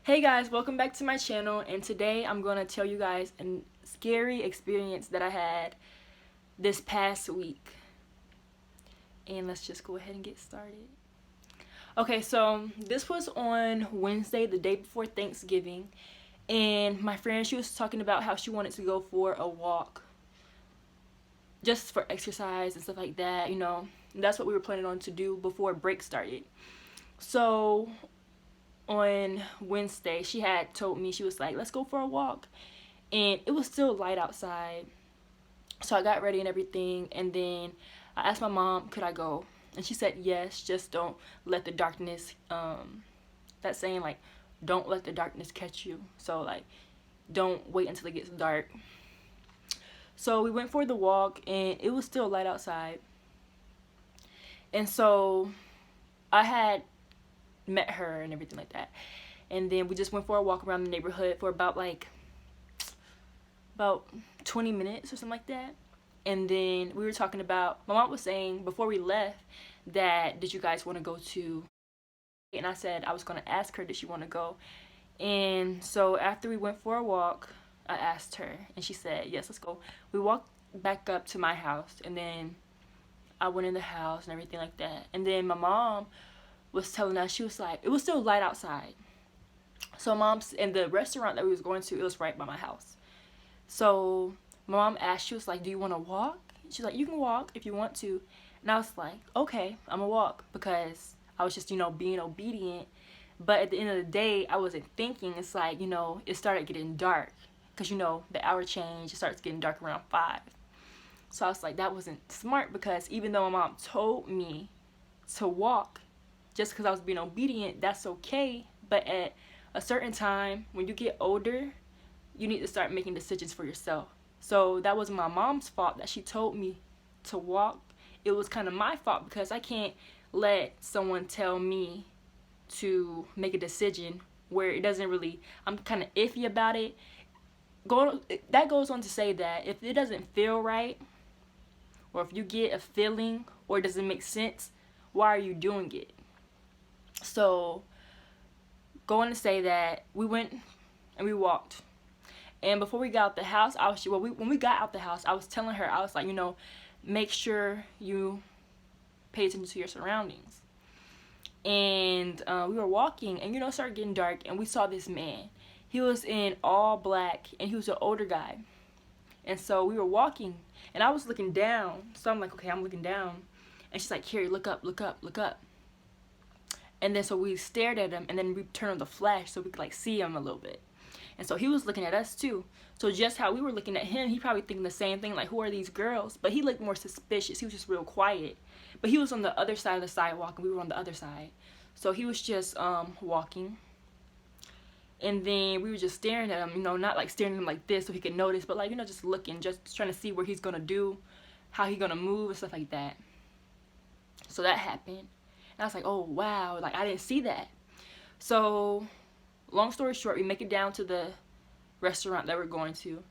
Hey guys, welcome back to my channel, and today I'm going to tell you guys a scary experience that I had this past week. And let's just go ahead and get started. Okay, so this was on Wednesday, the day before Thanksgiving, and my friend, she was talking about how she wanted to go for a walk just for exercise and stuff like that, That's what we were planning on to do before break started. So on Wednesday, she had told me, she was like, let's go for a walk. And it was still light outside. So I got ready and everything. And then I asked my mom, could I go? And she said, yes, just don't let the darkness, that saying, like, don't let the darkness catch you. So, like, don't wait until it gets dark. So we went for the walk, and it was still light outside. And so I had met her and everything like that, and then we just went for a walk around the neighborhood for about 20 minutes or something like that. And then we were talking about, my mom was saying before we left that, did you guys want to go to, and I said I was going to ask her, did she want to go? And so after we went for a walk, I asked her, and she said yes, let's go. We walked back up to my house, and then I went in the house and everything like that. And then my mom was telling us, she was like, it was still light outside. So mom's in the restaurant that we was going to, it was right by my house. So my mom asked, she was like, do you want to walk? She's like, you can walk if you want to. And I was like, okay, I'm gonna walk, because I was just, being obedient. But at the end of the day, I wasn't thinking. It's like, it started getting dark, because the hour change, it starts getting dark around 5. So I was like, that wasn't smart, because even though my mom told me to walk, just because I was being obedient, that's okay. But at a certain time, when you get older, you need to start making decisions for yourself. So that was my mom's fault that she told me to walk. It was kind of my fault, because I can't let someone tell me to make a decision where it doesn't really, I'm kind of iffy about it. That goes on to say that if it doesn't feel right, or if you get a feeling or it doesn't make sense, why are you doing it? So, going to say that we went and we walked. And before we got out the house, when we got out the house, I was telling her, I was like, make sure you pay attention to your surroundings. And we were walking, and it started getting dark, and we saw this man. He was in all black, and he was an older guy. And so we were walking, and I was looking down. So I'm like, okay, I'm looking down. And she's like, Carrie, look up, look up, look up. And then so we stared at him, and then we turned on the flash so we could see him a little bit. And so he was looking at us too. So just how we were looking at him, he probably thinking the same thing, like, who are these girls? But he looked more suspicious. He was just real quiet. But he was on the other side of the sidewalk, and we were on the other side. So he was just walking. And then we were just staring at him, not like staring at him like this so he could notice, but just looking, just trying to see what he's gonna do, how he's gonna move and stuff like that. So that happened. And I was like, oh, wow, I didn't see that. So, long story short, we make it down to the restaurant that we're going to,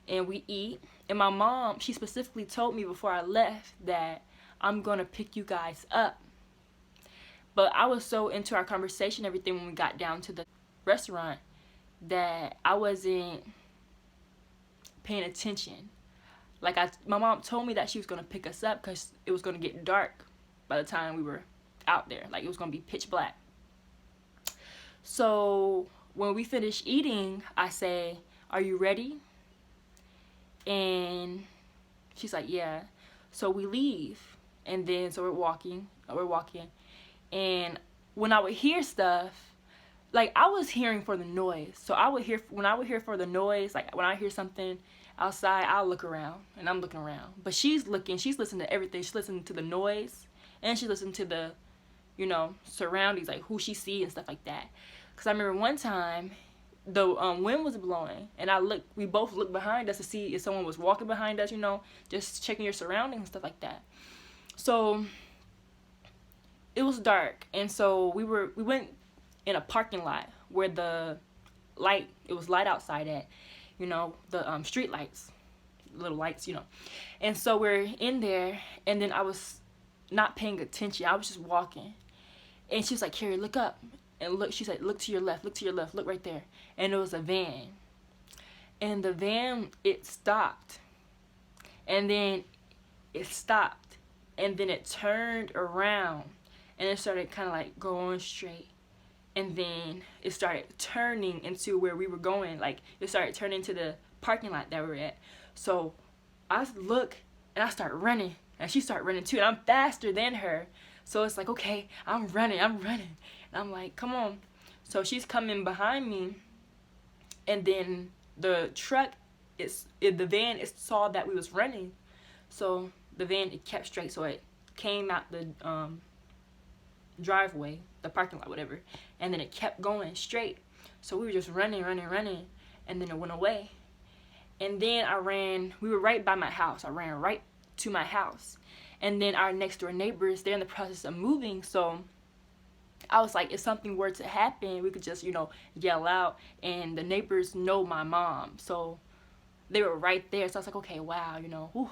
and we eat. And my mom, she specifically told me before I left that I'm going to pick you guys up. But I was so into our conversation, everything, when we got down to the restaurant, that I wasn't paying attention. My mom told me that she was going to pick us up because it was going to get dark by the time we were out there. It was going to be pitch black. So when we finish eating, I say, are you ready? And she's like, yeah. So we leave, and then so we're walking, and when I would hear stuff, I was hearing for the noise. So when I would hear for the noise, when I hear something outside, I'll look around, and I'm looking around. But she's listening to everything. She's listening to the noise, and she's listening to the, surroundings, who she sees and stuff like that. Because I remember one time, the wind was blowing, and we both looked behind us to see if someone was walking behind us, just checking your surroundings and stuff like that. So it was dark, and so we went in a parking lot where it was light outside at, the street lights, little lights, And so we're in there, and then I was not paying attention. I was just walking. And she was like, Carrie, look up. and look, she said, look to your left, look right there. And it was a van. And the van, it stopped. And then it stopped. And then it turned around. And it started kind of like going straight. And then it started turning into where we were going. Like, it started turning to the parking lot that we were at. So I look and I start running. And she started running too. And I'm faster than her. So it's like, okay, I'm running. And I'm like, come on. So she's coming behind me. And then the truck, the van, it saw that we was running. So the van, it kept straight. So it came out the driveway, the parking lot, whatever. And then it kept going straight. So we were just running. And then it went away. And then we were right by my house. I ran right to my house. And then our next door neighbors, they're in the process of moving. So I was like, if something were to happen, we could just, yell out. And the neighbors know my mom. So they were right there. So I was like, okay, wow, whew,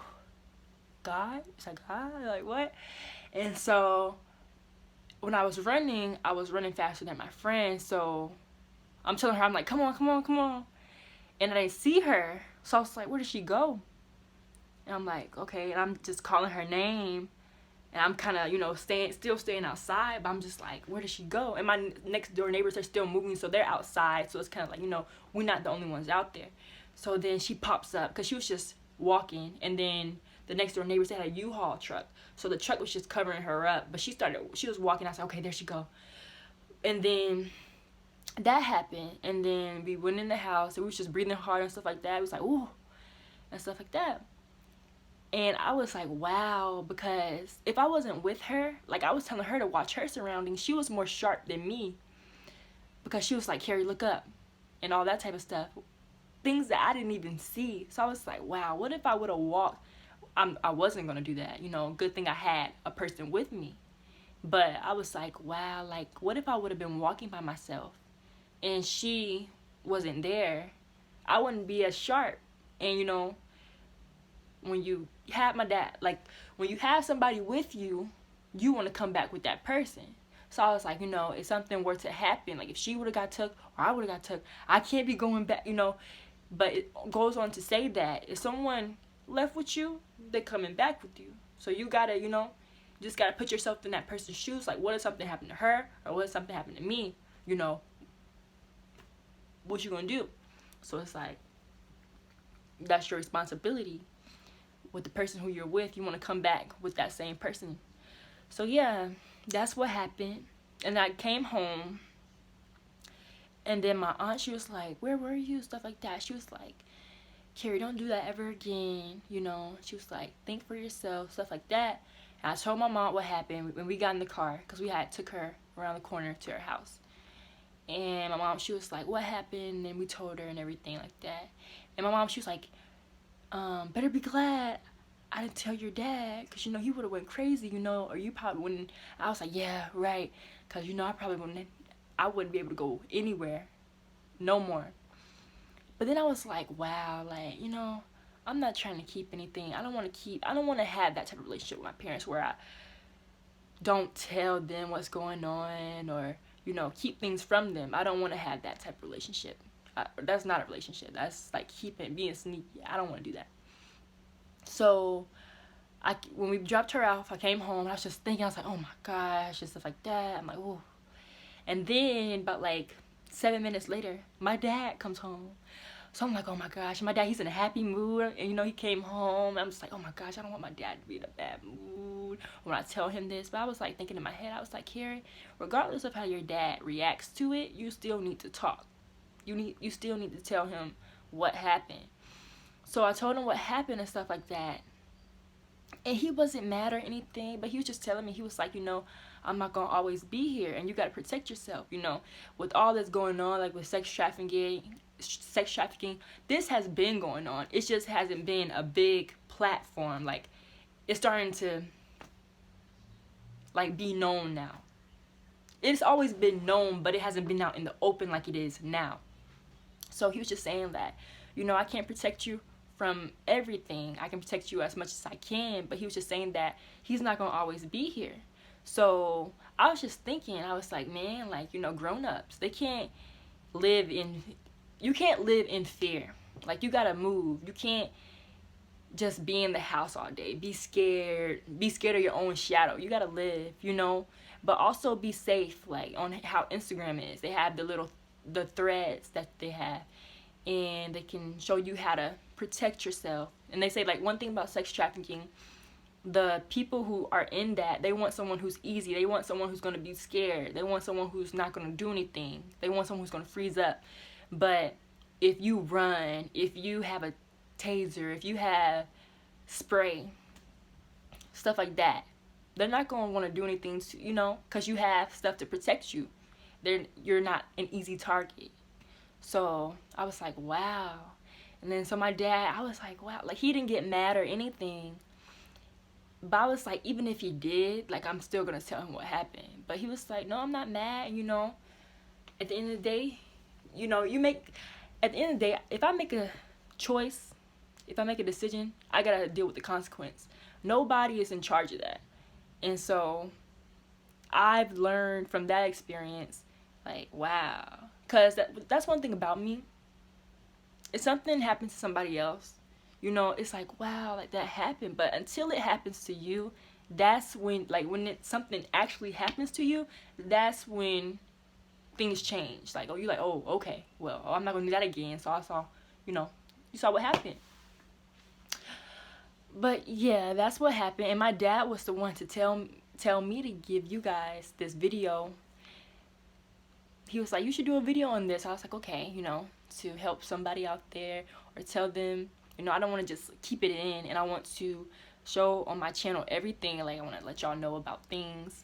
God? It's like, God? Like, what? And so when I was running faster than my friend. So I'm telling her, I'm like, come on. And I didn't see her. So I was like, where did she go? And I'm like, okay. And I'm just calling her name. And I'm kind of, still staying outside. But I'm just like, where did she go? And my next door neighbors are still moving. So they're outside. So it's kind of like, we're not the only ones out there. So then she pops up. Because she was just walking. And then the next door neighbors, they had a U-Haul truck. So the truck was just covering her up. But she was walking. I said, okay, there she go. And then that happened. And then we went in the house. And we was just breathing hard and stuff like that. It was like, ooh. And stuff like that. And I was like, wow, because if I wasn't with her, like I was telling her to watch her surroundings, she was more sharp than me. Because she was like, Carrie, look up. And all that type of stuff. Things that I didn't even see. So I was like, wow, what if I would have walked? I wasn't going to do that. Good thing I had a person with me. But I was like, wow, like what if I would have been walking by myself and she wasn't there? I wouldn't be as sharp. And when you have my dad, like when you have somebody with you, you want to come back with that person. So I was like, if something were to happen, like if she would have got took or I would have got took, I can't be going back, But it goes on to say that if someone left with you, they're coming back with you. So you gotta, just gotta put yourself in that person's shoes. Like, what if something happened to her or what if something happened to me? What you gonna do? So it's like, that's your responsibility. With the person who you're with, you want to come back with that same person. So yeah, that's what happened. And I came home, and then my aunt, she was like, where were you? Stuff like that. She was like, Carrie, don't do that ever again. She was like, think for yourself, stuff like that. And I told my mom what happened when we got in the car, because we took her around the corner to her house. And my mom, she was like, what happened? And we told her and everything like that. And my mom, she was like, better be glad I didn't tell your dad, because he would have went crazy, or you probably wouldn't. I was like, yeah, right, because I wouldn't be able to go anywhere no more. But then I was like, wow, like, I'm not trying to keep anything. I don't want to have that type of relationship with my parents where I don't tell them what's going on or keep things from them. I don't want to have that type of relationship. That's not a relationship. That's like being sneaky. I don't want to do that. So when we dropped her off, I came home and I was just thinking, I was like, oh my gosh, and stuff like that. I'm like, oh. And then about like 7 minutes later, my dad comes home. So I'm like, oh my gosh, my dad, he's in a happy mood. And he came home. And I'm just like, oh my gosh, I don't want my dad to be in a bad mood when I tell him this. But I was like thinking in my head, I was like, Carrie, regardless of how your dad reacts to it, you still need to talk. You still need to tell him what happened. So I told him what happened and stuff like that. And he wasn't mad or anything, but he was just telling me, he was like, I'm not going to always be here, and you got to protect yourself, with all that's going on, like with sex trafficking, this has been going on. It just hasn't been a big platform. Like, it's starting to, like, be known now. It's always been known, but it hasn't been out in the open like it is now. So he was just saying that, I can't protect you from everything. I can protect you as much as I can, but he was just saying that he's not going to always be here. So I was just thinking, I was like, man, like, you know, grown-ups, they can't live in, you can't live in fear. Like, you gotta move. You can't just be in the house all day. Be scared of your own shadow. You gotta live, you know, but also be safe. Like, on how Instagram is, they have the threads that they have, and they can show you how to protect yourself. And they say, like, one thing about sex trafficking, the people who are in that, they want someone who's easy. They want someone who's going to be scared. They want someone who's not going to do anything. They want someone who's going to freeze up. But if you run, if you have a taser, if you have spray, stuff like that, they're not going to want to do anything to, you know, because you have stuff to protect you. You're not an easy target. So I was like, wow. And then so my dad, I was like, wow. Like, he didn't get mad or anything. But I was like, even if he did, like, I'm still going to tell him what happened. But he was like, no, I'm not mad, you know. At the end of the day, you know, at the end of the day, if I make a choice, if I make a decision, I got to deal with the consequence. Nobody is in charge of that. And so I've learned from that experience, like, wow. Because that's one thing about me. If something happens to somebody else, you know, it's like, wow, like, that happened. But until it happens to you, that's when, like, when something actually happens to you, that's when things change. Like, oh, you're like, oh, okay, well, I'm not going to do that again. So I saw, you know, you saw what happened. But yeah, that's what happened. And my dad was the one to tell me to give you guys this video. He was like, you should do a video on this. I was like, okay, you know, to help somebody out there, or tell them, you know, I don't want to just keep it in, and I want to show on my channel everything. Like, I want to let y'all know about things.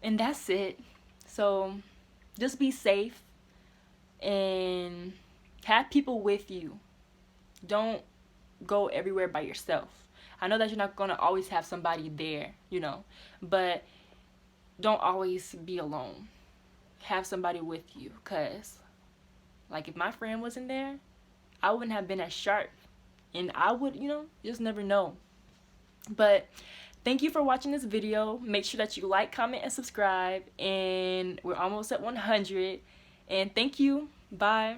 And that's it. So just be safe and have people with you. Don't go everywhere by yourself. I know that you're not going to always have somebody there, you know, but don't always be alone. Have somebody with you, because, like, if my friend wasn't there, I wouldn't have been as sharp, and I would, you know, just never know. But thank you for watching this video. Make sure that you like, comment, and subscribe, and we're almost at 100. And thank you. Bye.